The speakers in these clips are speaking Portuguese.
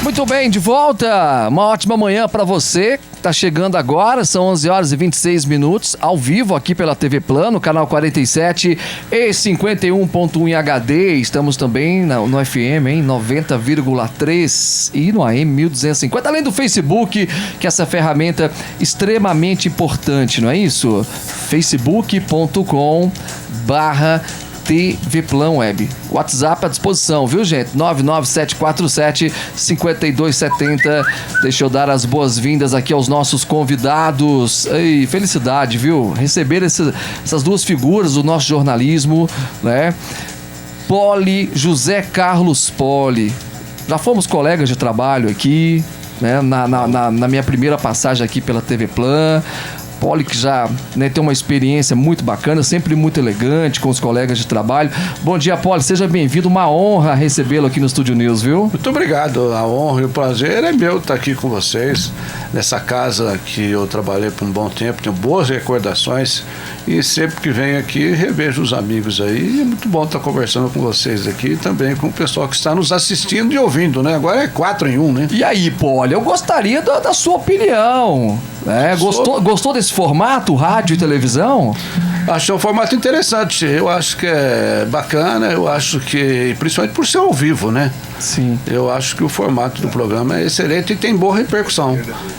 Muito bem, de volta. Uma ótima manhã para você. Tá chegando agora, são 11 horas e 26 minutos, ao vivo aqui pela TV Plano, canal 47 e 51.1 em HD. Estamos também no FM, em 90,3 e no AM 1250. Além do Facebook, que é essa ferramenta extremamente importante, não é isso? facebook.com/TV Plan Web. WhatsApp à disposição, viu, gente? 99747-5270. Deixa eu dar as boas-vindas aqui aos nossos convidados. Ei, felicidade, viu? Receber essas duas figuras do nosso jornalismo, né? Poli, José Carlos Poli. Já fomos colegas de trabalho aqui, né? Na minha primeira passagem aqui pela TV Plan. Poli, que já, né, tem uma experiência muito bacana, sempre muito elegante com os colegas de trabalho. Bom dia, Poli, seja bem-vindo, uma honra recebê-lo aqui no Estúdio News, viu? Muito obrigado, a honra e o prazer é meu estar aqui com vocês, nessa casa que eu trabalhei por um bom tempo, tenho boas recordações e sempre que venho aqui revejo os amigos aí, e é muito bom estar conversando com vocês aqui e também com o pessoal que está nos assistindo e ouvindo, né? Agora é 4 em 1, né? E aí, Poli, eu gostaria da sua opinião, né? Gostou desse formato, rádio e televisão? Achei um formato interessante, eu acho que é bacana, eu acho que, principalmente por ser ao vivo, né? Sim. Eu acho que o formato do programa é excelente e tem boa repercussão.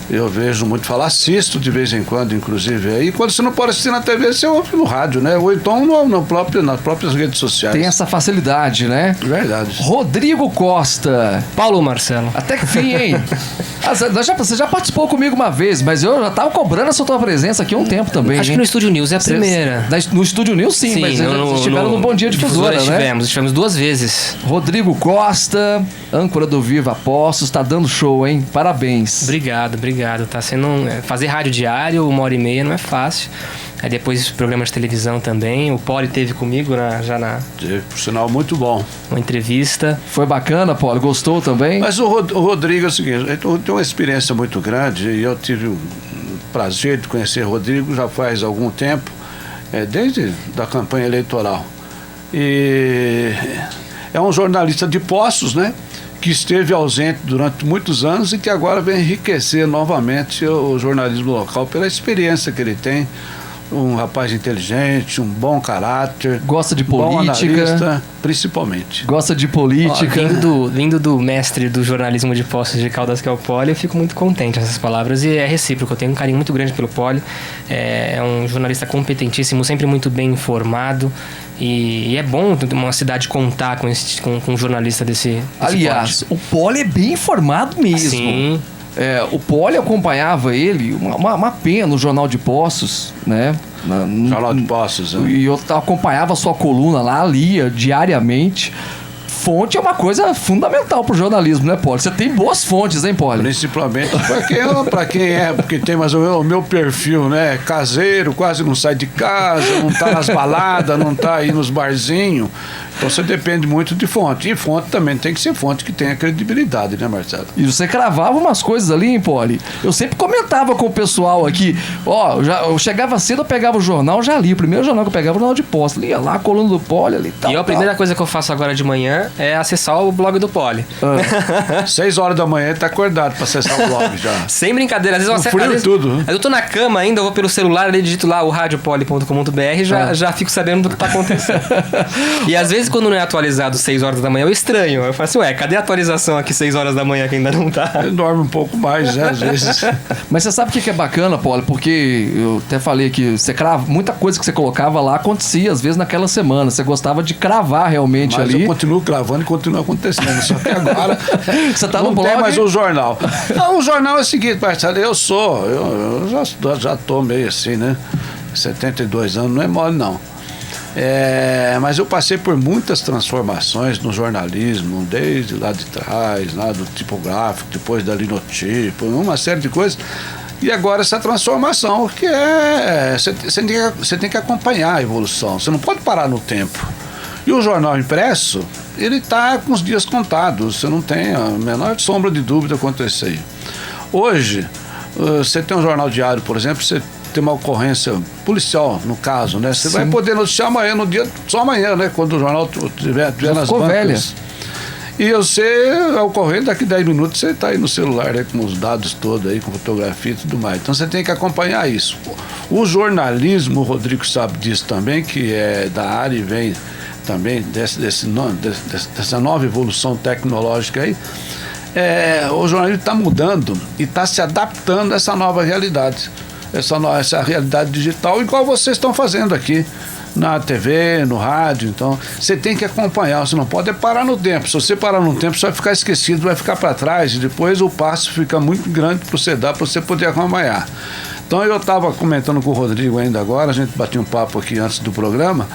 Eu vejo muito falar, assisto de vez em quando, inclusive, aí quando você não pode assistir na TV, você ouve no rádio, né? Ou então nas próprias redes sociais. Tem essa facilidade, né? Verdade. Rodrigo Costa. Paulo Marcelo. Até que fim, hein? Você já participou comigo uma vez, mas eu já tava cobrando essa tua presença aqui há um tempo também. Acho que no Estúdio News é a primeira. No Estúdio News, sim, mas vocês estiveram no Bom Dia Difusora, né? Estivemos 2 vezes. Rodrigo Costa, âncora do Viva Apostos, tá dando show, hein? Parabéns. Obrigado. Tá sendo fazer rádio diário, 1h30 não é fácil. Aí depois programa de televisão também. O Poli teve comigo Por sinal, muito bom. Uma entrevista. Foi bacana, Poli? Gostou também? Mas o Rodrigo é o seguinte, ele tem uma experiência muito grande e eu tive o prazer de conhecer o Rodrigo já faz algum tempo, desde da campanha eleitoral. E é um jornalista de Poços, né? Que esteve ausente durante muitos anos e que agora vem enriquecer novamente o jornalismo local pela experiência que ele tem. Um rapaz inteligente, um bom caráter. Gosta de política. Bom analista, principalmente. Gosta de política. Vindo do mestre do jornalismo de Poços de Caldas, que é o Poli, eu fico muito contente com essas palavras e é recíproco. Eu tenho um carinho muito grande pelo Poli. É um jornalista competentíssimo, sempre muito bem informado. E é bom uma cidade contar com um jornalista desse Aliás, porte. o Poli é bem informado mesmo. Sim. O Poli acompanhava ele, uma pena no Jornal de Poços, né? Jornal de Poços, né? E eu acompanhava a sua coluna lá, lia diariamente. Fonte é uma coisa fundamental pro jornalismo, né, Poli? Você tem boas fontes, hein, Poli? Principalmente pra quem porque tem mais ou menos o meu perfil, né? Caseiro, quase não sai de casa, não tá nas baladas, não tá aí nos barzinhos. Então você depende muito de fonte. E fonte também tem que ser fonte que tenha credibilidade, né, Marcelo? E você cravava umas coisas ali, hein, Poli? Eu sempre comentava com o pessoal aqui. Eu chegava cedo, eu pegava o jornal, já li. O primeiro jornal que eu pegava, o Jornal de Poços. Lia lá a coluna do Poli ali e tal. E a primeira coisa que eu faço agora de manhã é acessar o blog do Poli. 6 horas da manhã ele tá acordado pra acessar o blog já. Sem brincadeira. Às vezes frio tudo. Eu tô na cama ainda, eu vou pelo celular, ali digito lá o radiopoli.com.br e já fico sabendo do que tá acontecendo. E às vezes quando não é atualizado 6 horas da manhã, eu estranho. Eu falo assim, cadê a atualização aqui 6 horas da manhã que ainda não tá? Ele dorme um pouco mais, né, às vezes. Mas você sabe o que é bacana, Poli? Porque eu até falei que muita coisa que você colocava lá acontecia, às vezes, naquela semana. Você gostava de cravar realmente. Mas ali. eu continuo cravando e continua acontecendo. Só que agora você tá não no blog? tem mais o jornal. Não, o jornal é o seguinte, Marcelo, eu já tô meio assim, né? 72 anos, não é mole, não. Mas eu passei por muitas transformações no jornalismo, desde lá de trás, lá do tipográfico, depois da linotipo, uma série de coisas. E agora essa transformação que você tem que acompanhar a evolução, você não pode parar no tempo. E o jornal impresso, ele está com os dias contados, você não tem a menor sombra de dúvida quanto a isso aí. Hoje, você tem um jornal diário, por exemplo, você tem uma ocorrência policial, no caso, né? Você Sim. vai poder noticiar amanhã, no dia, só amanhã, né? Quando o jornal tiver nas ficou bancas. velha. E você, ao correr, daqui 10 minutos, você está aí no celular, né, com os dados todos aí, com fotografia e tudo mais. Então você tem que acompanhar isso. O jornalismo, o Rodrigo sabe disso também, que é da área e vem também dessa nova evolução tecnológica aí. O jornalismo está mudando e está se adaptando a essa nova realidade. Essa realidade digital, igual vocês estão fazendo aqui. Na TV, no rádio, então você tem que acompanhar, você não pode parar no tempo. Se você parar no tempo, você vai ficar esquecido, vai ficar para trás e depois o passo fica muito grande para você dar, para você poder acompanhar. Então eu estava comentando com o Rodrigo ainda agora, a gente bateu um papo aqui antes do programa,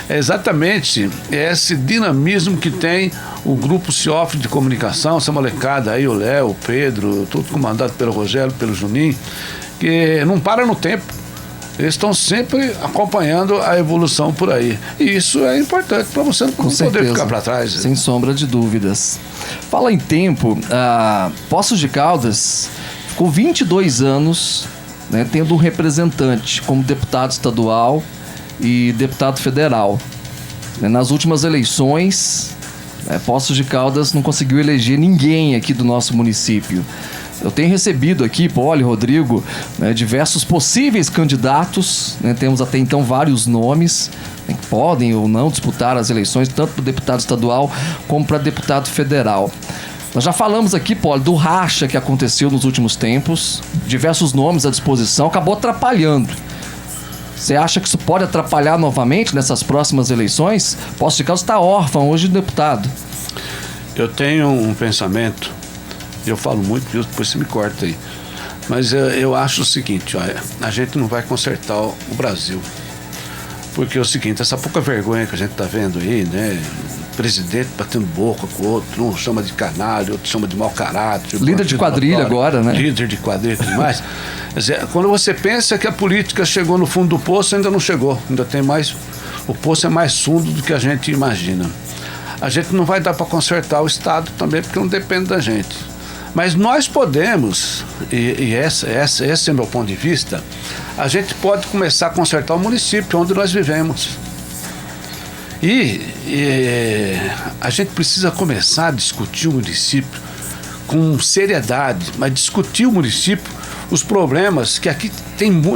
é exatamente esse dinamismo que tem o grupo CIOF de comunicação, essa molecada aí, o Léo, o Pedro, tudo comandado pelo Rogério, pelo Juninho, que não para no tempo. Eles estão sempre acompanhando a evolução por aí. E isso é importante para você não poder ficar para trás. Sem sombra de dúvidas. Fala em tempo, Poços de Caldas ficou 22 anos, né, tendo um representante como deputado estadual e deputado federal. Nas últimas eleições, Poços de Caldas não conseguiu eleger ninguém aqui do nosso município. Eu tenho recebido aqui, Poli, Rodrigo, diversos possíveis candidatos, né, temos até então vários nomes, né, que podem ou não disputar as eleições, tanto para deputado estadual como para deputado federal. Nós já falamos aqui, Poli, do racha que aconteceu nos últimos tempos, diversos nomes à disposição, acabou atrapalhando. Você acha que isso pode atrapalhar novamente nessas próximas eleições? Poços de Caldas está órfão hoje de deputado. Eu tenho um pensamento. Eu falo muito, depois você me corta aí. Mas eu acho o seguinte, olha, a gente não vai consertar o Brasil. Porque é o seguinte, essa pouca vergonha que a gente está vendo aí, né? Presidente batendo boca com o outro, um chama de canalha, outro chama de mau caráter. Líder de quadrilha agora, né? Líder de quadrilha e tudo mais. Quando você pensa que a política chegou no fundo do poço, ainda não chegou. Ainda tem mais. O poço é mais fundo do que a gente imagina. A gente não vai dar para consertar o Estado também, porque não depende da gente. Mas nós podemos, e esse é o meu ponto de vista, a gente pode começar a consertar o município onde nós vivemos. E a gente precisa começar a discutir o município com seriedade, mas discutir o município, os problemas, que aqui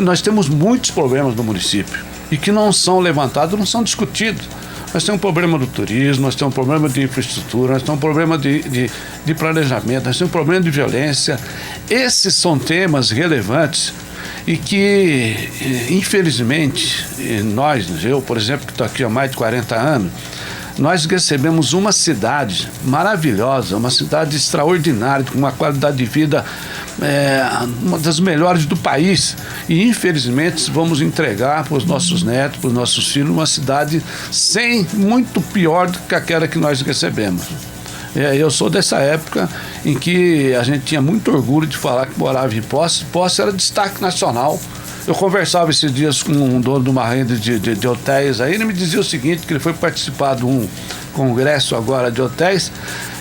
nós temos muitos problemas no município e que não são levantados, não são discutidos. Nós temos um problema do turismo, nós temos um problema de infraestrutura, nós temos um problema de planejamento, nós temos um problema de violência. Esses são temas relevantes e que, infelizmente, eu, por exemplo, que estou aqui há mais de 40 anos, nós recebemos uma cidade maravilhosa, uma cidade extraordinária, com uma qualidade de vida uma das melhores do país. E, infelizmente, vamos entregar para os nossos netos, para os nossos filhos, uma cidade muito pior do que aquela que nós recebemos. Eu sou dessa época em que a gente tinha muito orgulho de falar que morava em Poços. Poços era destaque nacional. Eu conversava esses dias com um dono de uma rede de hotéis aí, ele me dizia o seguinte, que ele foi participar de um congresso agora de hotéis,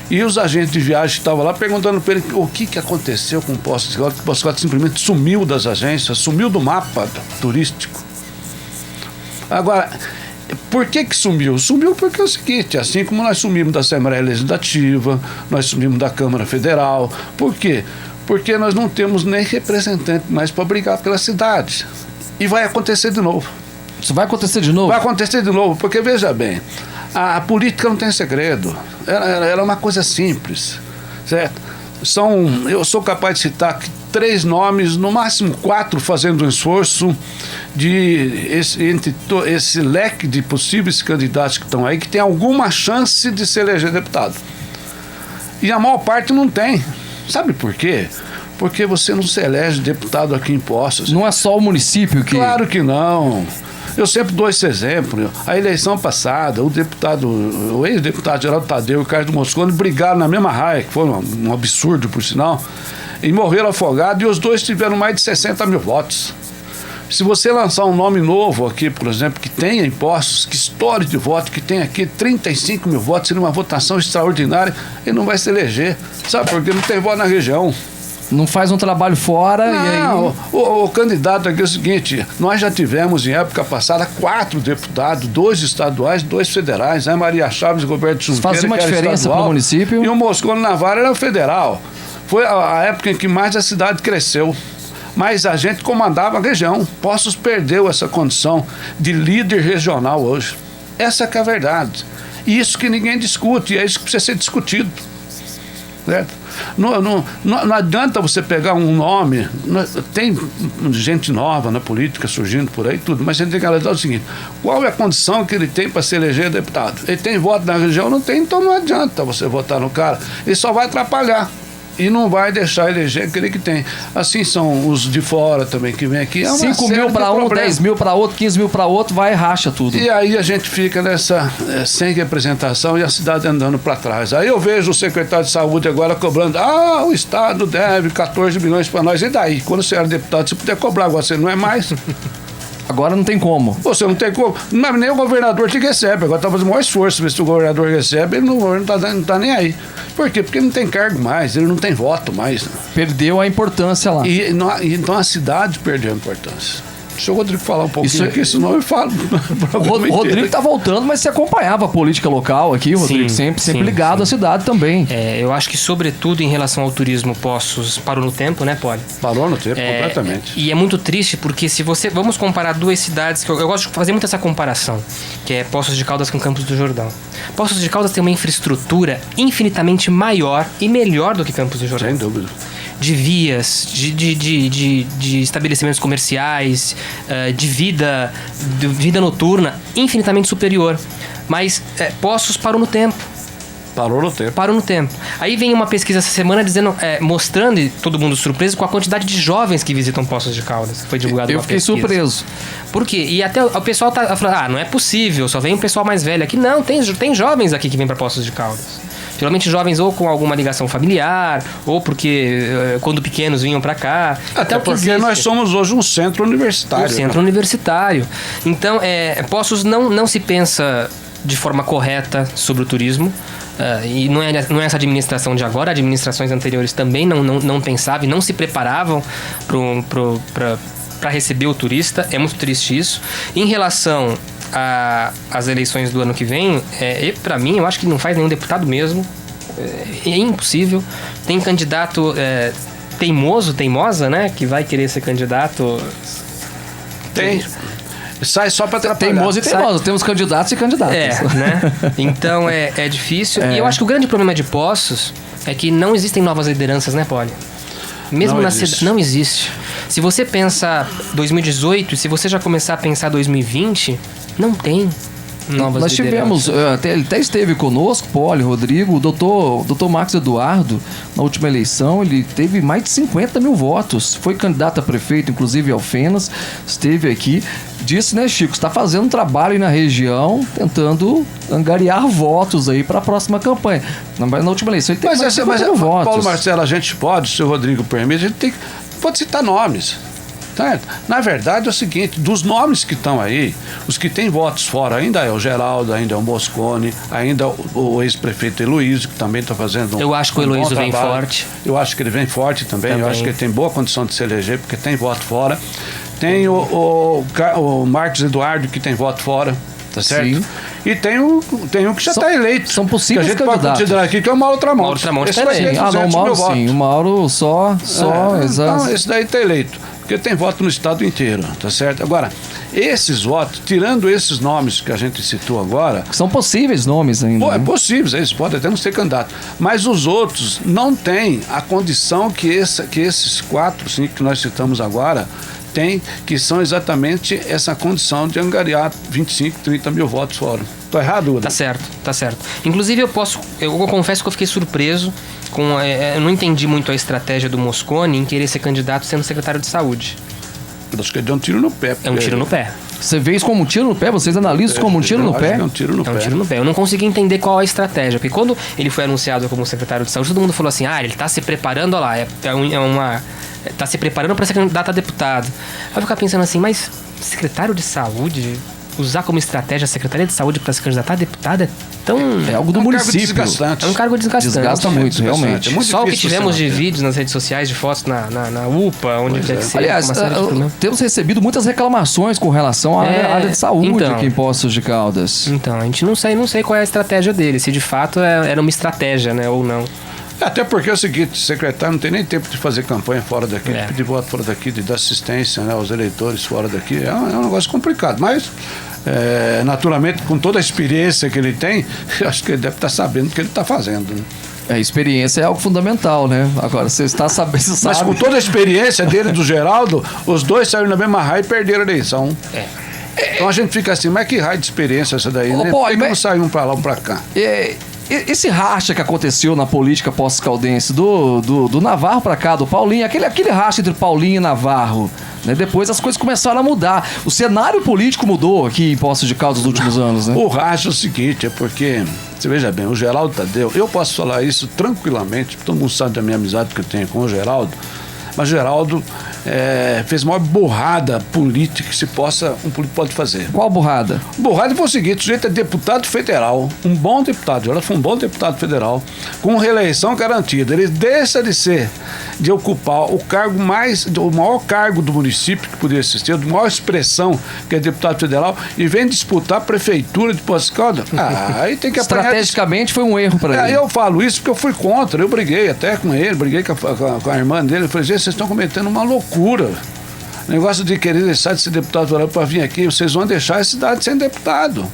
e os agentes de viagem estavam lá perguntando para ele o que aconteceu com o Poços de Caldas, que o Poços de Caldas simplesmente sumiu das agências, sumiu do mapa turístico. Agora, por que sumiu? Sumiu porque é o seguinte, assim como nós sumimos da Assembleia Legislativa, nós sumimos da Câmara Federal. Por quê? Porque nós não temos nem representante mais para brigar pela cidade. E vai acontecer de novo. Isso vai acontecer de novo? Vai acontecer de novo, porque veja bem, a política não tem segredo. Ela é uma coisa simples, certo? Eu sou capaz de citar 3 nomes, no máximo 4, fazendo um esforço entre esse leque de possíveis candidatos que estão aí, que tem alguma chance de se eleger deputado. E a maior parte não tem. Sabe por quê? Porque você não se elege deputado aqui em Poços. Não é só o município que... Claro que não. Eu sempre dou esse exemplo. A eleição passada, o ex-deputado Geraldo Tadeu e o Carlos Moscone brigaram na mesma raia, que foi um absurdo, por sinal, e morreram afogados, e os dois tiveram mais de 60 mil votos. Se você lançar um nome novo aqui, por exemplo, que tenha em Poços, que estoure de voto, que tenha aqui 35 mil votos, seria uma votação extraordinária, ele não vai se eleger. Sabe por quê? Não tem voto na região. Não faz um trabalho fora e aí... Não, o candidato aqui é o seguinte, nós já tivemos em época passada 4 deputados, 2 estaduais, 2 federais, né? Maria Chaves e Roberto Junqueira, faz uma que era diferença estadual, para o município. E o Moscone Navarro era federal. Foi a época em que mais a cidade cresceu. Mas a gente comandava a região. Poços perdeu essa condição de líder regional hoje. Essa que é a verdade. E isso que ninguém discute, é isso que precisa ser discutido. Certo? Não adianta você pegar um nome, tem gente nova na política surgindo por aí, tudo, mas a gente tem que analisar o seguinte: qual é a condição que ele tem para se eleger deputado? Ele tem voto na região? Não tem, então não adianta você votar no cara, ele só vai atrapalhar. E não vai deixar eleger aquele que tem. Assim são os de fora também, que vem aqui. 5 mil para um, 10 mil para outro, 15 mil para outro, vai e racha tudo. E aí a gente fica nessa, sem representação e a cidade andando para trás. Aí eu vejo o secretário de saúde agora cobrando, o Estado deve 14 milhões para nós. E daí? Quando você era deputado, você podia cobrar, agora você não é mais. Agora não tem como. Você não tem como. Nem o governador te recebe. Agora está fazendo o maior esforço ver se o governador recebe, ele não tá nem aí. Por quê? Porque ele não tem cargo mais, ele não tem voto mais. Perdeu a importância lá. Então a cidade perdeu a importância. Deixa o Rodrigo falar um pouquinho aqui, senão eu falo. O Rodrigo tá voltando, mas você acompanhava a política local aqui, Rodrigo, sempre ligado à cidade também. Eu acho que, sobretudo, em relação ao turismo, Poços parou no tempo, né, Poli? Parou no tempo, completamente. E é muito triste, porque se você... Vamos comparar 2 cidades, que eu gosto de fazer muito essa comparação, que é Poços de Caldas com Campos do Jordão. Poços de Caldas tem uma infraestrutura infinitamente maior e melhor do que Campos do Jordão. Sem dúvida. De vias, de estabelecimentos comerciais, de vida noturna, infinitamente superior. Mas Poços parou no tempo. Parou no tempo. Aí vem uma pesquisa essa semana dizendo, mostrando, e todo mundo surpreso, com a quantidade de jovens que visitam Poços de Caldas. Foi divulgado uma pesquisa. Eu fiquei surpreso. Por quê? E até o pessoal tá falando, não é possível, só vem um pessoal mais velho aqui. Não, tem jovens aqui que vêm para Poços de Caldas. Geralmente jovens ou com alguma ligação familiar, ou porque quando pequenos vinham para cá. Até porque nós somos hoje um centro universitário. Universitário. Então, Poços não se pensa de forma correta sobre o turismo. E não é essa administração de agora, administrações anteriores também não pensavam e não se preparavam para receber o turista. É muito triste isso. Em relação às eleições do ano que vem, para mim, eu acho que não faz nenhum deputado mesmo. É impossível. Tem candidato teimosa, né? Que vai querer ser candidato. Tem. Sai só para atrapalhar. Teimoso e teimoso. Temos candidatos e candidatas. Né? Então é difícil. E eu acho que o grande problema de Poços é que não existem novas lideranças, né, Poli? Mesmo na cidade, não existe. Se você pensa 2018 e se você já começar a pensar 2020, não tem novas Nós lideranças. tivemos, até esteve conosco, Poli, Rodrigo, o doutor Marcos Eduardo, na última eleição, ele teve mais de 50 mil votos. Foi candidato a prefeito, inclusive Alfenas, esteve aqui. Disse, né, Chico, está fazendo um trabalho aí na região, tentando angariar votos aí para a próxima campanha. Na última eleição ele teve mais de 50 mil votos. Paulo Marcelo, a gente pode, se o Rodrigo permite, a gente pode citar nomes. Tá? Na verdade é o seguinte, dos nomes que estão aí, os que têm votos fora, ainda é o Geraldo, ainda é o Moscone, ainda o ex-prefeito Heloísio, que também está fazendo Eu acho que o Heloísio vem forte. Eu acho que ele vem forte também. Eu acho que ele tem boa condição de se eleger, porque tem voto fora. Tem o Marcos Eduardo, que tem voto fora, tá certo? Sim. E tem um que já está eleito. São possíveis candidatos. Que a gente pode considerar aqui, que é o Mauro Tramonte. Mauro Tramonte esse vai ter 200 mil votos. Sim, o Mauro só exato. Então, esse daí está eleito. Porque tem voto no estado inteiro, tá certo? Agora, esses votos, tirando esses nomes que a gente citou agora... São possíveis nomes ainda. É possíveis, eles podem até não ser candidatos. Mas os outros não têm a condição que esses 4, 5 que nós citamos agora têm, que são exatamente essa condição de angariar 25, 30 mil votos fora. Tô errado, Uda? Tá certo. Inclusive, eu confesso que eu fiquei surpreso eu não entendi muito a estratégia do Moscone em querer ser candidato sendo secretário de saúde. Eu acho que ele deu um tiro no pé. É um tiro no pé. Você vê isso como um tiro no pé? Vocês analisam como um tiro no pé? É um tiro no pé. É um tiro no pé. Eu não consegui entender qual a estratégia. Porque quando ele foi anunciado como secretário de saúde, todo mundo falou assim, ele tá se preparando, olha lá, tá se preparando para ser candidato a deputado. Aí eu ficava pensando assim, mas secretário de saúde... usar como estratégia a Secretaria de Saúde para se candidatar a deputado é tão... É algo do município. É um cargo desgastante. Desgasta muito, realmente. É muito Só o que difícil tivemos de você manter. vídeos nas redes sociais, de fotos na UPA, onde quer que seja. Aliás, uma série de problemas. temos recebido muitas reclamações com relação à área de saúde então. aqui em Poços de Caldas. Então, a gente não sei qual é a estratégia dele, se de fato era uma estratégia, né, ou não. Até porque é o seguinte, o secretário não tem nem tempo de fazer campanha fora daqui, de É. pedir voto fora daqui, de dar assistência, né, aos eleitores fora daqui. É um negócio complicado, mas naturalmente, com toda a experiência que ele tem, eu acho que ele deve estar sabendo o que ele está fazendo. Né? A experiência é algo fundamental, né? Agora, você está sabendo, você Mas sabe. com toda a experiência dele e do Geraldo, os dois saíram na mesma raia e perderam a eleição. Então a gente fica assim, mas que raio de experiência essa daí, Ô, né? Poli, Por que mas- não saiu um pra lá, um pra cá? Esse racha que aconteceu na política pós-caldense do Navarro pra cá, do Paulinho, aquele racha entre Paulinho e Navarro, né? Depois as coisas começaram a mudar. O cenário político mudou aqui em Poços de Caldas nos últimos anos, né? O racha é o seguinte, é porque, você veja bem, o Geraldo Tadeu, eu posso falar isso tranquilamente, todo mundo sabe da minha amizade que eu tenho com o Geraldo, mas o Geraldo fez a maior burrada política que um político pode fazer. Qual burrada? Burrada foi o seguinte, o sujeito é deputado federal, um bom deputado, ela foi um bom deputado federal, com reeleição garantida. Ele deixa de ocupar o maior cargo do município que poderia existir, a maior expressão que é deputado federal, e vem disputar a prefeitura de Poços de Caldas. Aí tem que apanhar. Estrategicamente foi um erro pra ele. Eu falo isso porque eu fui contra, eu briguei até com ele, briguei com a irmã dele, eu falei, gente, vocês estão cometendo uma loucura. Negócio de querer deixar de ser deputado federal para vir aqui, vocês vão deixar a cidade sem deputado.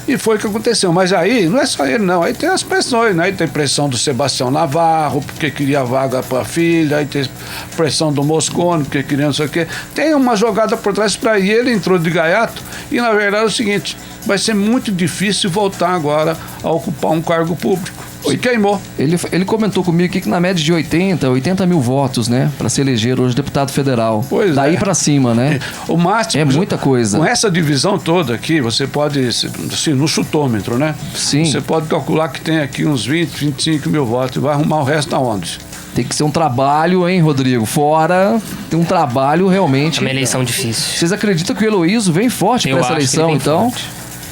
E foi o que aconteceu. Mas aí, não é só ele, não. Aí tem as pressões, né? Aí tem pressão do Sebastião Navarro, porque queria vaga para a filha. Aí tem pressão do Moscone, porque queria não sei o quê. Tem uma jogada por trás para ir. Ele entrou de gaiato. E, na verdade, é o seguinte, vai ser muito difícil voltar agora a ocupar um cargo público. Se queimou. Ele comentou comigo aqui que na média de 80 mil votos, né? Pra se eleger hoje deputado federal. Pois Daí é. pra cima, né? O máximo, É muita coisa. Com essa divisão toda aqui, você pode, assim, no chutômetro, né? Sim. Você pode calcular que tem aqui uns 20, 25 mil votos. Vai arrumar o resto aonde? Tem que ser um trabalho, hein, Rodrigo? Fora, tem um trabalho realmente. É uma eleição difícil. Vocês acreditam que o Heloísio vem forte pra essa acho que eleição, ele vem então? forte.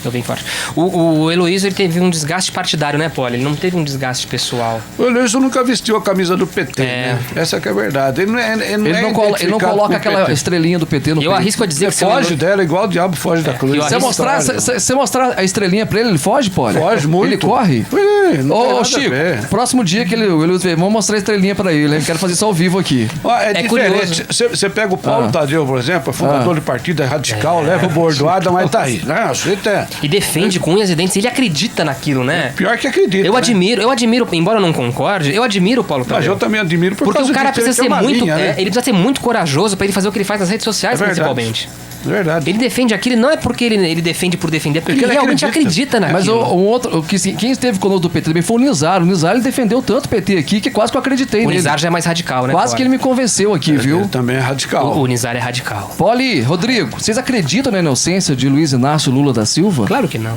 Eu bem forte. O Heloísio, ele teve um desgaste partidário, né, Poli? Ele não teve um desgaste pessoal. O Heloísio nunca vestiu a camisa do PT, né? Essa que é a verdade. Ele Ele não coloca aquela estrelinha do PT no Eu peito. arrisco a dizer que Você foge dela igual o diabo foge da cruz. eu Você arrisco- mostrar a estrelinha pra ele, ele foge, Poli? Foge muito. Ele corre? Não tem nada Ô, a Chico, ver. próximo dia que o Heloísio vier, vamos mostrar a estrelinha pra ele, hein? Quero fazer isso ao vivo aqui. Ó, é curioso. diferente. Você pega o Paulo Tadeu, por exemplo, fundador de partido, é radical, leva o bordoada, mas tá aí. Não, o sujeito E defende com unhas e dentes. Ele acredita naquilo, né? pior que acredita. Eu né? admiro, embora eu não concorde, eu admiro o Paulo Mas Tadeu. eu também admiro por Porque causa o cara disso, ele precisa tem ser uma muito. linha, né? Ele precisa ser muito corajoso pra ele fazer o que ele faz nas redes sociais, É verdade. principalmente. É verdade. Ele defende aquilo, não é porque ele defende por defender, é porque Porque ele ele realmente acredita. acredita Mas naquilo. quem esteve conosco do PT também foi o Nizar. O Nizar, ele defendeu tanto o PT aqui que quase que eu acreditei O nele. Nizar já é mais radical, né? Quase que ele me convenceu aqui, viu? Ele também é radical. O Nizar é radical. Poli, Rodrigo, vocês acreditam na inocência de Luiz Inácio Lula da Silva? Claro que não.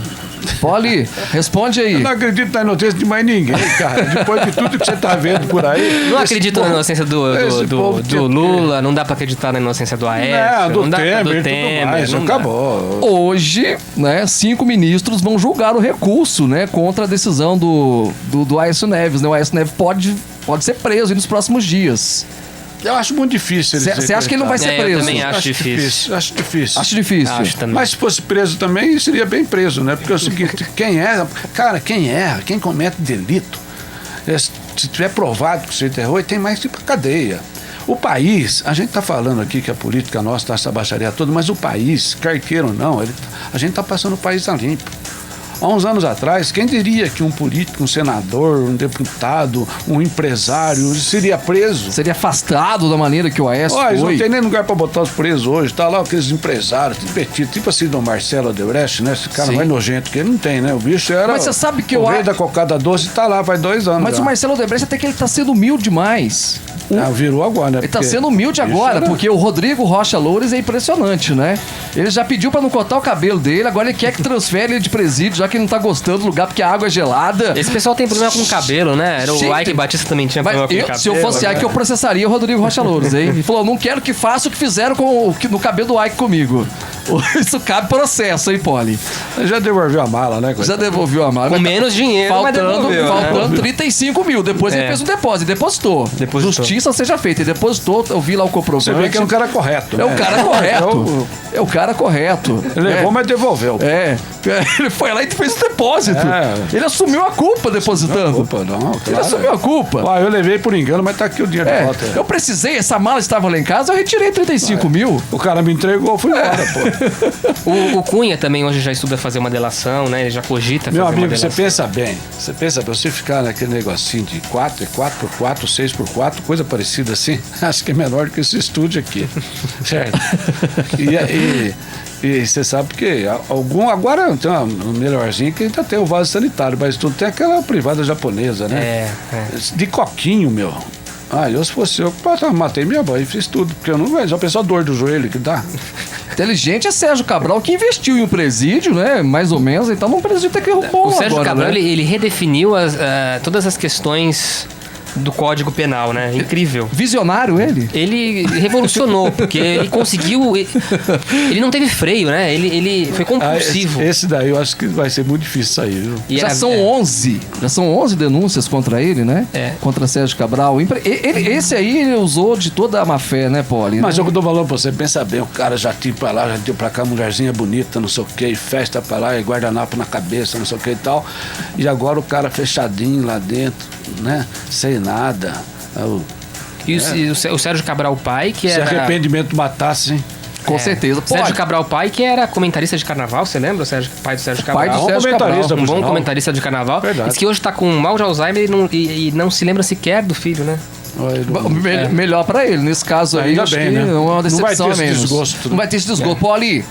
Poli, responde aí. Eu não acredito na inocência de mais ninguém, cara. Depois de tudo que você tá vendo por aí. Não esse acredito povo- na inocência esse povo do tinha que- Lula, não dá pra acreditar na inocência do Aécio. Não, do dá Temer, do tudo Temer, mais. não dá. Acabou. Hoje, né, 5 ministros vão julgar o recurso, né, contra a decisão do Aécio Neves, né? O Aécio Neves pode ser preso aí nos próximos dias. Eu acho muito difícil ele Você acha que ele não vai ser É, eu preso? também acho difícil. Acho difícil. Acho difícil. Acho também. Mas se fosse preso também, seria bem preso, né? Porque é o seguinte, quem erra, quem comete delito, se tiver provado que você errou, tem mais que ir pra cadeia. O país, a gente está falando aqui que a política nossa está essa baixaria toda, mas o país, quer queira ou não, a gente está passando o país a limpo. Há uns anos atrás, quem diria que um político, um senador, um deputado, um empresário seria preso? Seria afastado da maneira que o Aécio Olha, não foi. tem nem lugar para botar os presos hoje. Tá lá aqueles empresários, tipo assim do Marcelo Odebrecht, né? Esse cara Sim. mais nojento que ele não tem, né? O bicho era. Mas você sabe que o eu rei acho- da cocada doce tá lá faz 2 anos. Mas já. o Marcelo Odebrecht até que ele tá sendo humilde demais. Virou agora, né? Ele tá sendo humilde agora, porque o Rodrigo Rocha Loures é impressionante, né? Ele já pediu pra não cortar o cabelo dele, agora ele quer que transfere ele de presídio, já que ele não tá gostando do lugar porque a água é gelada. Esse pessoal tem problema com o cabelo, né? Era Gente, o Ike Batista também tinha problema com o cabelo. Se eu fosse Ike, eu processaria o Rodrigo Rocha Loures, hein? Ele falou, não quero que faça o que fizeram no cabelo do Ike comigo. Isso cabe processo, hein, Poli? Já devolveu a mala, né? Já devolveu a mala. Com menos dinheiro, mas Faltando devolveu, 35 mil. Depois ele fez um depósito. Depositou. Justiça seja feita. Ele depositou, eu vi lá o comprovante. Você vê que é um cara correto, né? É o cara correto. É o cara correto. Ele levou, mas devolveu. Ele foi lá e fez o depósito. Ele assumiu a culpa depositando. Ele assumiu a culpa. Eu levei por engano, mas tá aqui o dinheiro de volta. Eu precisei, essa mala estava lá em casa, eu retirei 35 mil. O cara me entregou, eu fui embora, pô. O Cunha também hoje já estuda fazer uma delação, né? Ele já cogita fazer Meu uma amigo, delação. você pensa bem, você ficar naquele negocinho de 4 por 4, 6 por 4, coisa parecida assim, acho que é menor do que esse estúdio aqui. Certo? E você sabe que agora tem uma melhorzinha que ainda tem o vaso sanitário, mas tudo tem aquela privada japonesa, né? De coquinho, meu. Se fosse eu matei minha mãe e fiz tudo, porque eu não vejo, já pensou a dor do joelho que dá. Inteligente é Sérgio Cabral, que investiu em um presídio, né? Mais ou menos, então num presídio até que bom agora, o Sérgio Cabral, né? ele redefiniu todas as questões do Código Penal, né? Incrível. Visionário ele? Ele revolucionou, porque ele conseguiu... Ele não teve freio, né? Ele foi compulsivo. Esse daí eu acho que vai ser muito difícil sair, viu? Já são 11 denúncias contra ele, né? Contra Sérgio Cabral. Esse aí ele usou de toda a má fé, né, Poli? Mas eu tô falando pra você, pensa bem, o cara já tinha pra lá, já deu pra cá, mulherzinha bonita, não sei o que, festa pra lá, e guardanapo na cabeça, não sei o que e tal. E agora o cara fechadinho lá dentro, né? Sem nada. E o Sérgio Cabral pai, que era... Se arrependimento matasse, hein? Com certeza. Sérgio Cabral pai, que era comentarista de carnaval, você lembra? Pai do Sérgio Cabral. Pai do Sérgio Cabral. Um bom comentarista de carnaval. Verdade. Diz que hoje tá com mal de Alzheimer e não se lembra sequer do filho, né? Melhor pra ele, nesse caso aí, acho que não é uma decepção a menos. Não vai ter esse desgosto. Poli,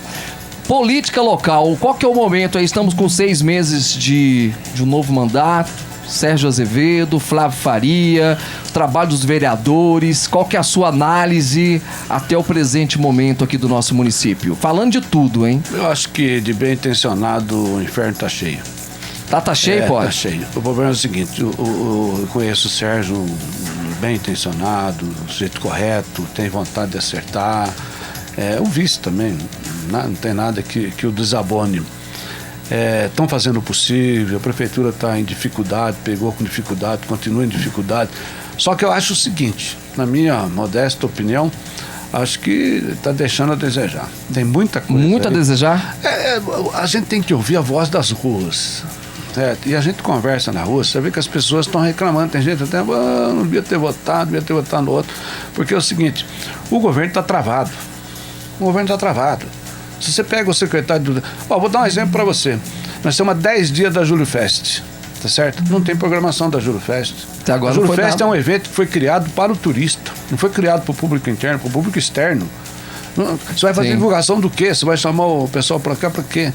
política local, qual que é o momento aí? Estamos com 6 meses de um novo mandato. Sérgio Azevedo, Flávio Faria, trabalho dos vereadores, qual que é a sua análise até o presente momento aqui do nosso município? Falando de tudo, hein? Eu acho que de bem intencionado o inferno tá cheio. Tá cheio, pode? Tá cheio. O problema é o seguinte, eu conheço o Sérgio bem intencionado, do jeito correto, tem vontade de acertar. O vice também, não tem nada que o desabone. Estão fazendo o possível, a prefeitura está em dificuldade, pegou com dificuldade, continua em dificuldade. Só que eu acho o seguinte, na minha modesta opinião, acho que está deixando a desejar. Tem muita coisa. Muito a desejar? A gente tem que ouvir a voz das ruas. Certo? E a gente conversa na rua, você vê que as pessoas estão reclamando, tem gente até, não devia ter votado no outro. Porque é o seguinte, o governo está travado. Se você pega o secretário do... vou dar um exemplo para você. Nós temos 10 dias da Júlio Fest, tá certo? Não tem programação da Júlio Fest. Até agora a Júlio Fest é um evento que foi criado para o turista. Não foi criado para o público interno, para o público externo. Você vai fazer divulgação do quê? Você vai chamar o pessoal para cá para quê?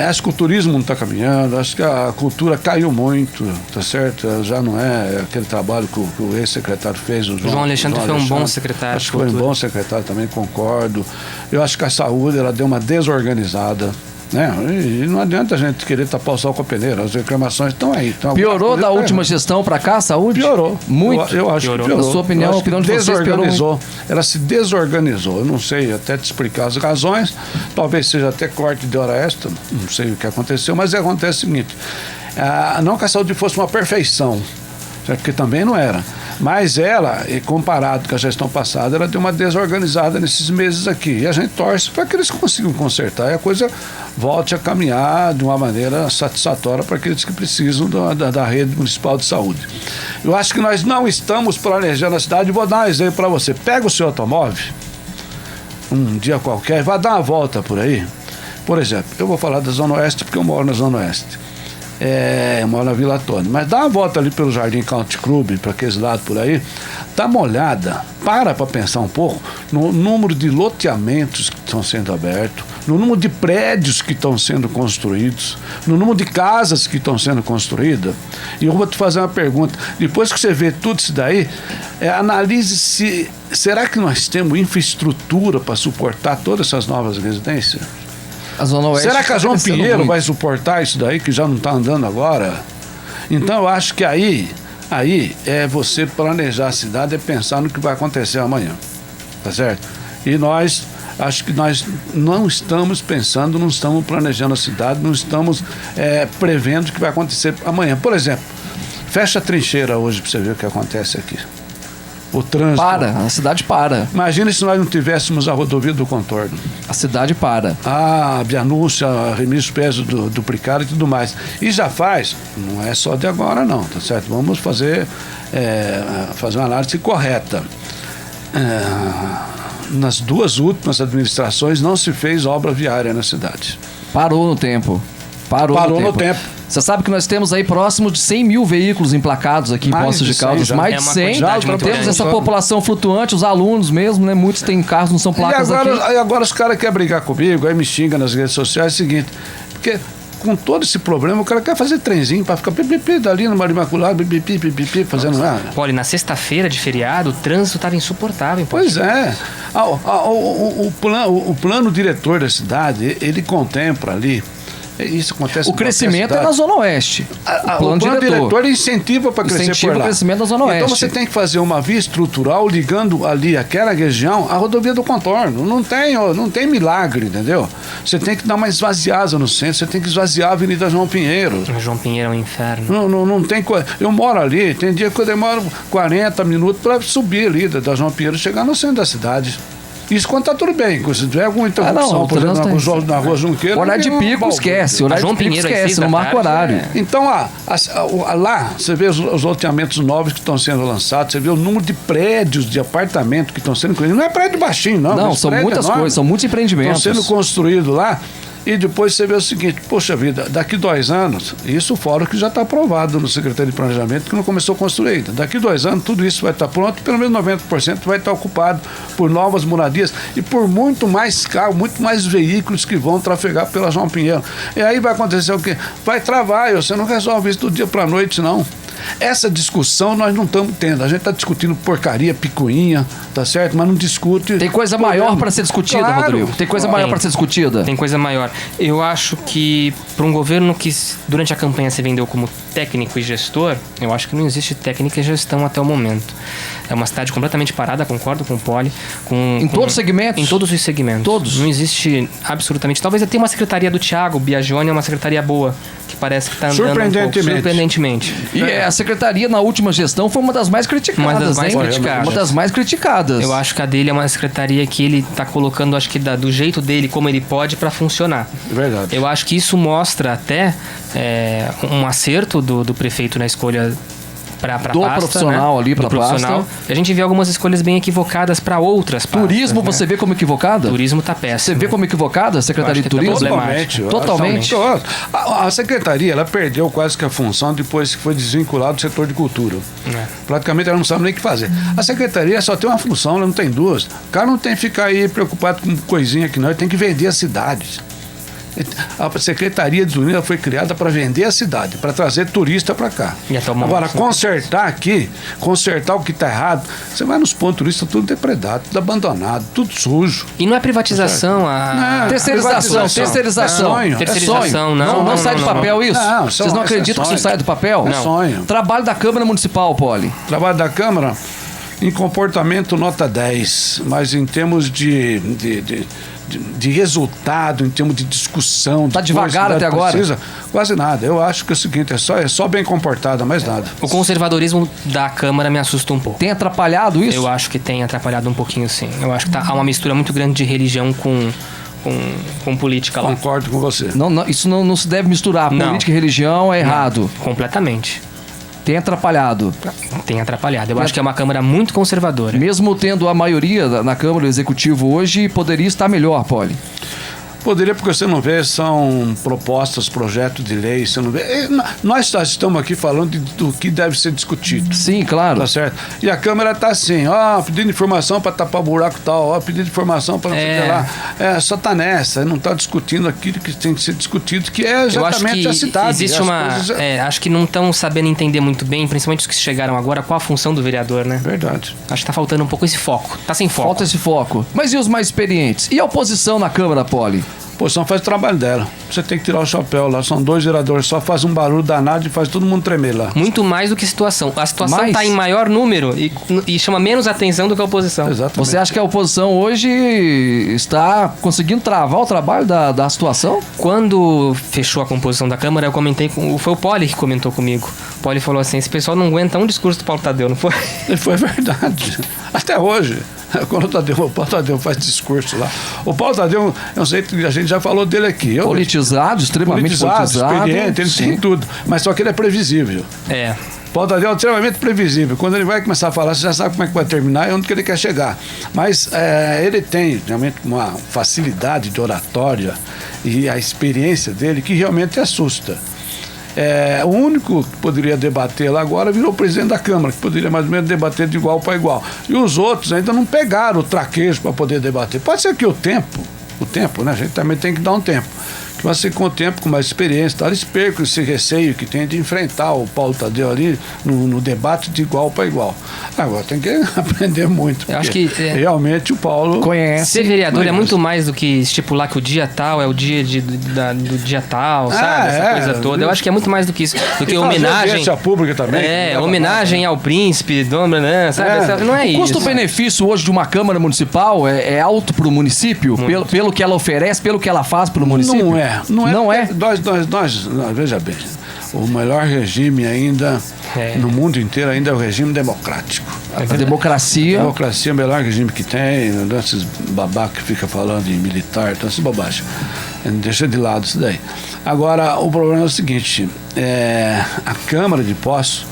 Acho que o turismo não está caminhando, acho que a cultura caiu muito, tá certo? Já não é aquele trabalho que o ex-secretário fez. O João Alexandre foi um bom secretário. Acho que foi um bom secretário também, concordo. Eu acho que a saúde ela deu uma desorganizada. Né? E não adianta a gente querer tapar o sol com a peneira, as reclamações estão aí. Então, piorou da última gestão para cá a saúde? Piorou. Muito? Eu acho que piorou. Na sua opinião, a opinião de vocês desorganizou. Ela se desorganizou. Eu não sei até te explicar as razões, talvez seja até corte de hora extra, não sei o que aconteceu, mas acontece o seguinte, não que a saúde fosse uma perfeição, porque também não era. Mas ela, comparado com a gestão passada, ela deu uma desorganizada nesses meses aqui. E a gente torce para que eles consigam consertar e a coisa volte a caminhar de uma maneira satisfatória para aqueles que precisam da rede municipal de saúde. Eu acho que nós não estamos planejando a cidade. Vou dar um exemplo para você. Pega o seu automóvel, um dia qualquer, vai dar uma volta por aí. Por exemplo, eu vou falar da Zona Oeste porque eu moro na Zona Oeste. Eu moro na Vila Tônia, mas dá uma volta ali pelo Jardim Country Club, para aqueles lados por aí, dá uma olhada, para pensar um pouco no número de loteamentos que estão sendo abertos, no número de prédios que estão sendo construídos, no número de casas que estão sendo construídas. E eu vou te fazer uma pergunta. Depois que você vê tudo isso daí, analise se... Será que nós temos infraestrutura para suportar todas essas novas residências? A Zona Oeste Será que a tá João crescendo Pinheiro muito. vai suportar isso daí que já não está andando agora? Então eu acho que aí é você planejar a cidade, é pensar no que vai acontecer amanhã, tá certo? E acho que nós não estamos pensando, não estamos planejando a cidade, não estamos prevendo o que vai acontecer amanhã. Por exemplo, fecha a trincheira hoje para você ver o que acontece aqui. O trânsito. A cidade para. Imagina se nós não tivéssemos a rodovia do contorno. A cidade para. A Bianúncia, a Remígio Pés do duplicado e tudo mais. E já faz, não é só de agora não, tá certo? Vamos fazer uma análise correta. Nas duas últimas administrações não se fez obra viária na cidade. Parou no tempo. Parou no tempo. Você sabe que nós temos aí próximo de 100 mil veículos emplacados aqui em Mais Poços de de Caldas. 100 já. Mais É de uma 100. quantidade muito Temos grande. essa população flutuante, os alunos mesmo, né? Muitos têm carros, não são placas E aqui. agora os caras querem brigar comigo, aí me xingam nas redes sociais, é o seguinte, porque com todo esse problema, o cara quer fazer trenzinho para ficar pipipi dali no Mar Imaculado, pipipi, fazendo nada. Olha, na sexta-feira de feriado, o trânsito estava insuportável. Pois é. O plano diretor da cidade, ele contempla ali. Isso acontece O crescimento é na Zona Oeste. O plano diretor incentiva para crescer Incentiva por lá. o crescimento da Zona Oeste. Então você tem que fazer uma via estrutural ligando ali aquela região à rodovia do contorno. Não tem milagre, entendeu? Você tem que dar uma esvaziada no centro, você tem que esvaziar a Avenida João Pinheiro. João Pinheiro é um inferno. Não tem coisa. Eu moro ali, tem dia que eu demoro 40 minutos para subir ali da João Pinheiro e chegar no centro da cidade. Isso quando tá tudo bem. Se tiver alguma interrupção, por exemplo, na Rua Junqueira... Horário de pico, esquece. Horário de pico, esquece. Não marca horário. Então, lá, você vê os loteamentos novos que estão sendo lançados, você vê o número de prédios, de apartamentos que estão sendo construídos. Não é prédio baixinho, não. Não, são muitas coisas, são muitos empreendimentos. Estão sendo construídos lá. E depois você vê o seguinte, poxa vida, daqui 2 anos, isso fora o que já está aprovado no Secretaria de Planejamento, que não começou a construir ainda. Daqui 2 anos, tudo isso vai estar pronto, pelo menos 90% vai estar ocupado por novas moradias e por muito mais carros, muito mais veículos que vão trafegar pela João Pinheiro. E aí vai acontecer o quê? Vai travar, você não resolve isso do dia para a noite, não. Essa discussão nós não estamos tendo. A gente está discutindo porcaria, picuinha, tá certo? Mas não discute. Tem coisa maior para ser discutida, Claro. Rodrigo? Tem coisa maior para ser discutida? Tem coisa maior. Eu acho que para um governo que durante a campanha se vendeu como técnico e gestor, eu acho que não existe técnica e gestão até o momento. É uma cidade completamente parada, concordo com o Poli. Todos os segmentos? Em todos os segmentos. Todos? Não existe absolutamente. Talvez tenha uma secretaria do Thiago Biagioni, é uma secretaria boa, que parece que está andando um pouco. Surpreendentemente. E a secretaria na última gestão foi uma das mais criticadas. Uma das mais criticadas. Uma das mais criticadas. Eu acho que a dele é uma secretaria que ele está colocando, acho que do jeito dele, como ele pode, para funcionar. Verdade. Eu acho que isso mostra até um acerto do prefeito na escolha para do pasta, profissional, né? Ali para pasta. A gente vê algumas escolhas bem equivocadas para outras pastas. Turismo, você vê como equivocada? Turismo tá péssimo. Você vê como equivocada a Secretaria de Turismo? Totalmente. A Secretaria, ela perdeu quase que a função depois que foi desvinculado do setor de cultura. Praticamente ela não sabe nem o que fazer. A Secretaria só tem uma função, ela não tem duas. O cara não tem que ficar aí preocupado com coisinha que não, ele tem que vender as cidades. A Secretaria de Turismo foi criada para vender a cidade, para trazer turista para cá. Agora, consertar aqui, consertar o que está errado, você vai nos pontos turísticos, tudo depredado, tudo abandonado, tudo sujo. E não é privatização, terceirização. Terceirização, não sai do papel isso? Vocês não acreditam que isso sai do papel? É sonho. Trabalho da Câmara Municipal, Poli. Trabalho da Câmara, em comportamento nota 10, mas em termos de resultado, em termos de discussão. Está devagar até agora? Quase nada. Eu acho que é o seguinte, é só bem comportada, mais nada. O conservadorismo da Câmara me assusta um pouco. Tem atrapalhado isso? Eu acho que tem atrapalhado um pouquinho, sim. Eu acho que há uma mistura muito grande de religião com política lá. Concordo com você. Isso não se deve misturar. Política e religião é errado. Completamente. Tem atrapalhado. Tem atrapalhado. Eu acho que é uma Câmara muito conservadora. Mesmo tendo a maioria na Câmara do Executivo hoje, poderia estar melhor, Poli. Poderia, porque você não vê, são propostas, projetos de lei, você não vê. Nós estamos aqui falando do que deve ser discutido. Sim, claro. Tá certo? E a Câmara tá assim, pedindo informação para tapar buraco tal, pedindo informação para não sei o que lá. Só tá nessa, não tá discutindo aquilo que tem que ser discutido, que é exatamente a cidade. Existe acho que não estão sabendo entender muito bem, principalmente os que chegaram agora, qual a função do vereador, né? Verdade. Acho que tá faltando um pouco esse foco. Tá sem foco. Falta esse foco. Mas e os mais experientes? E a oposição na Câmara, Poli? A oposição faz o trabalho dela. Você tem que tirar o chapéu lá. São 2 vereadores, só faz um barulho danado e faz todo mundo tremer lá. Muito mais do que situação. A situação Mais? tá em maior número e chama menos atenção do que a oposição. Exatamente. Você acha que a oposição hoje está conseguindo travar o trabalho da situação? Quando fechou a composição da Câmara, eu comentei foi o Poli que comentou comigo. O Poli falou assim, esse pessoal não aguenta um discurso do Paulo Tadeu, não foi? E foi verdade. Até hoje. Quando o Paulo Tadeu faz discurso lá. O Paulo Tadeu, eu sei que a gente já falou dele aqui. Politizado, extremamente politizado. Experiente, ele tem tudo. Mas só que ele é previsível. É. O Paulo Tadeu é extremamente previsível. Quando ele vai começar a falar, você já sabe como é que vai terminar e onde que ele quer chegar. Mas ele tem realmente uma facilidade de oratória e a experiência dele que realmente assusta. O único que poderia debater lá agora virou o presidente da Câmara, que poderia mais ou menos debater de igual para igual. E os outros ainda não pegaram o traquejo para poder debater. Pode ser que o tempo, né? A gente também tem que dar um tempo. Que você, com o tempo, com mais experiência, eles percam esse receio que tem de enfrentar o Paulo Tadeu ali no debate de igual para igual. Agora tem que aprender muito. Eu acho que realmente o Paulo conhece. Ser vereador é muito mais do que estipular que o dia tal é o dia do dia tal, sabe? Essa coisa toda. Eu acho que é muito mais do que isso. Do que homenagem. A pública também. Homenagem ao príncipe, sabe? Não é isso. O custo-benefício hoje de uma Câmara Municipal é alto para o município? Pelo que ela oferece, pelo que ela faz para o município? Não é. Nós, veja bem, o melhor regime ainda, no mundo inteiro, ainda é o regime democrático. A democracia. A democracia é o melhor regime que tem, esses babacas que ficam falando em militar, então essas bobagens. Deixa de lado isso daí. Agora, o problema é o seguinte, a Câmara de Poços,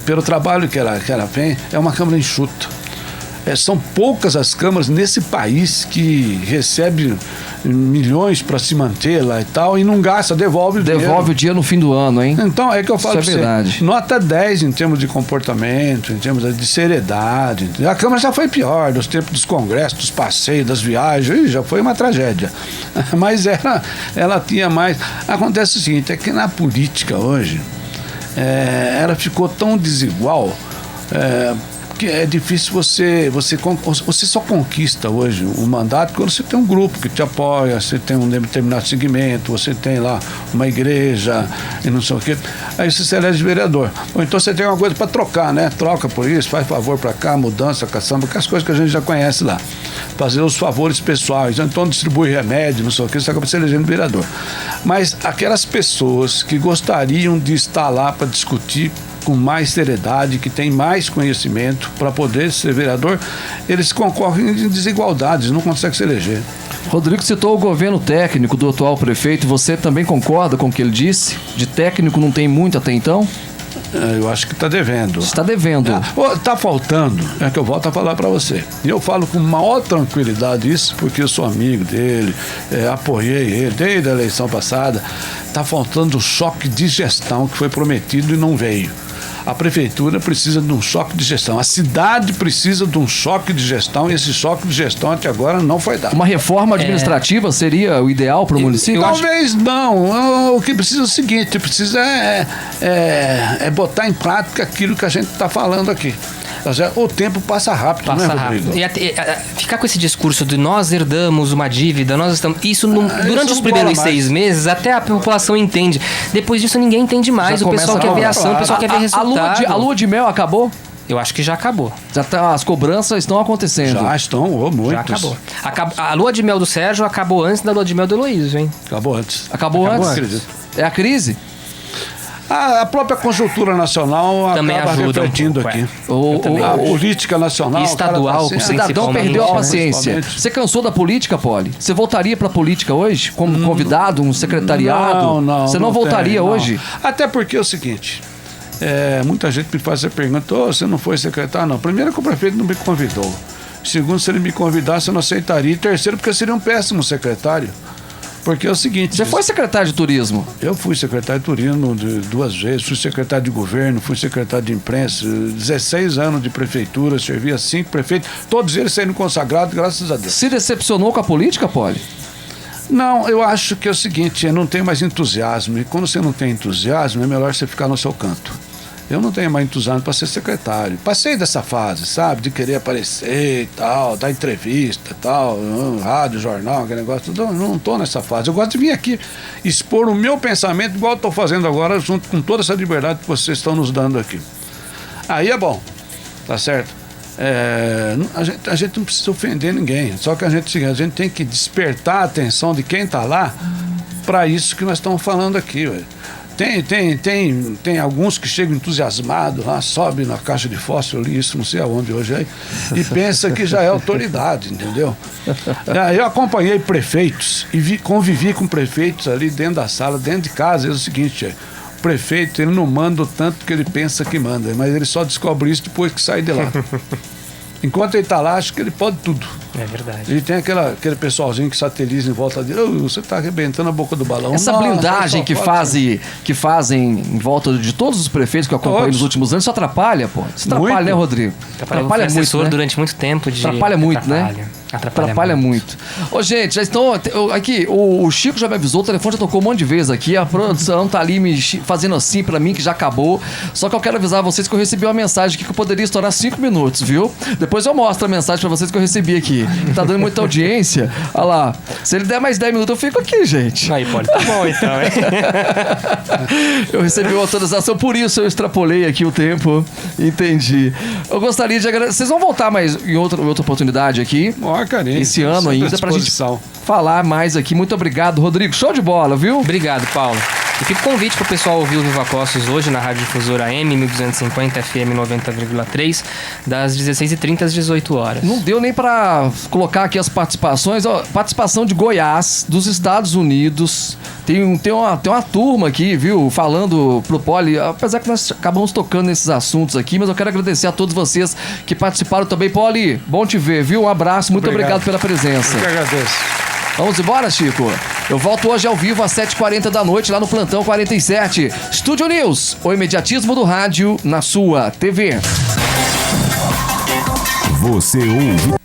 pelo trabalho que ela tem, é uma Câmara enxuta. São poucas as câmaras nesse país que recebe milhões para se manter lá e tal, e não gasta, devolve o dinheiro no fim do ano, hein? Então, é que eu falo pra você. Nota 10 em termos de comportamento, em termos de seriedade. A Câmara já foi pior, dos tempos dos congressos, dos passeios, das viagens, já foi uma tragédia. Mas ela tinha mais... Acontece o seguinte, é que na política hoje, ela ficou tão desigual... que é difícil você só conquista hoje um mandato quando você tem um grupo que te apoia, você tem um determinado segmento, você tem lá uma igreja e não sei o quê, aí você se elege vereador. Ou então você tem uma coisa para trocar, né? Troca por isso, faz favor para cá, mudança, caçamba, que as coisas que a gente já conhece lá. Fazer os favores pessoais, então distribui remédio, não sei o quê, você acaba se elegendo vereador. Mas aquelas pessoas que gostariam de estar lá para discutir com mais seriedade, que tem mais conhecimento para poder ser vereador, eles concorrem em desigualdades, não conseguem se eleger. Rodrigo citou o governo técnico do atual prefeito, você também concorda com o que ele disse? De técnico não tem muito até então? Eu acho que está devendo. Está devendo. Está faltando, é que eu volto a falar para você. E eu falo com maior tranquilidade isso, porque eu sou amigo dele, apoiei ele desde a eleição passada. Está faltando o choque de gestão que foi prometido e não veio. A prefeitura precisa de um choque de gestão. A cidade precisa de um choque de gestão e esse choque de gestão até agora não foi dado. Uma reforma administrativa seria o ideal para o município? Talvez não. O que precisa é o seguinte, precisa botar em prática aquilo que a gente está falando aqui. O tempo passa rápido, né, Rodrigo? Ficar com esse discurso de nós herdamos uma dívida, nós estamos... durante os primeiros 6 meses, até a população entende. Depois disso, ninguém entende mais. O pessoal quer ver ação, o pessoal quer ver resultado. A lua de mel acabou? Eu acho que já acabou. As cobranças estão acontecendo. Já estão, muitos. Já acabou. A lua de mel do Sérgio acabou antes da lua de mel do Heloísio, hein? Acabou antes. Acabou antes? É a crise? A própria conjuntura nacional também acaba refletindo aqui. A política nacional... Estadual, o cidadão perdeu a paciência. Você cansou da política, Poli? Você voltaria para a política hoje? Como convidado, um secretariado? Não. Você não voltaria hoje? Até porque é o seguinte... muita gente me faz essa pergunta, você não foi secretário? Não. Primeiro que o prefeito não me convidou. Segundo, se ele me convidasse, eu não aceitaria. E terceiro, porque eu seria um péssimo secretário. Porque é o seguinte... Você foi secretário de turismo? Eu fui secretário de turismo 2 vezes, fui secretário de governo, fui secretário de imprensa, 16 anos de prefeitura, servi a 5 prefeitos, todos eles sendo consagrados, graças a Deus. Se decepcionou com a política, Poli? Não, eu acho que é o seguinte, eu não tenho mais entusiasmo, e quando você não tem entusiasmo, é melhor você ficar no seu canto. Eu não tenho mais entusiasmo para ser secretário. Passei dessa fase, sabe? De querer aparecer e tal, dar entrevista e tal, rádio, jornal, aquele negócio. Eu não estou nessa fase. Eu gosto de vir aqui expor o meu pensamento, igual eu estou fazendo agora, junto com toda essa liberdade que vocês estão nos dando aqui. Aí é bom, tá certo? A gente não precisa ofender ninguém. Só que a gente tem que despertar a atenção de quem está lá para isso que nós estamos falando aqui, velho. Tem alguns que chegam entusiasmados lá, sobe na caixa de fósforo, eu li isso não sei aonde hoje aí, e pensa que já é autoridade, entendeu? Eu acompanhei prefeitos e convivi com prefeitos ali dentro da sala, dentro de casa. É o seguinte, o prefeito ele não manda o tanto que ele pensa que manda, mas ele só descobre isso depois que sai de lá. Enquanto ele está lá, acho que ele pode tudo. É verdade. E tem aquele pessoalzinho que sateliza em volta dele. Você está arrebentando a boca do balão. Essa blindagem que fazem em volta de todos os prefeitos que eu acompanhei nos últimos anos, isso atrapalha, pô. Isso atrapalha, né, Rodrigo? Atrapalha muito, assessor, né? Durante muito tempo. Atrapalha muito, né? Atrapalha muito. Ô, gente, já estão... Aqui, o Chico já me avisou, o telefone já tocou um monte de vezes aqui, a produção tá ali me fazendo assim pra mim, que já acabou. Só que eu quero avisar vocês que eu recebi uma mensagem aqui que eu poderia estourar 5 minutos, viu? Depois eu mostro a mensagem pra vocês que eu recebi aqui. Tá dando muita audiência. Olha lá. Se ele der mais 10 minutos, eu fico aqui, gente. Aí, pode. Tá bom, então, hein? Eu recebi uma autorização, por isso eu extrapolei aqui o tempo. Entendi. Eu gostaria de agradecer. Vocês vão voltar mais em outra oportunidade aqui. Carinho, esse ano ainda pra gente falar mais aqui. Muito obrigado, Rodrigo. Show de bola, viu? Obrigado, Paulo. E fica o convite pro pessoal ouvir o Viva Postos hoje na Rádio Difusora AM 1250 FM 90,3 das 16h30 às 18 horas. Não deu nem pra colocar aqui as participações. Ó, participação de Goiás, dos Estados Unidos. Tem uma turma aqui, viu? Falando pro Poli. Apesar que nós acabamos tocando nesses assuntos aqui, mas eu quero agradecer a todos vocês que participaram também. Poli, bom te ver, viu? Um abraço, muito obrigado pela presença. Eu que agradeço. Vamos embora, Chico? Eu volto hoje ao vivo às 7h40 da noite, lá no Plantão 47. Estúdio News, o imediatismo do rádio na sua TV. Você ouve...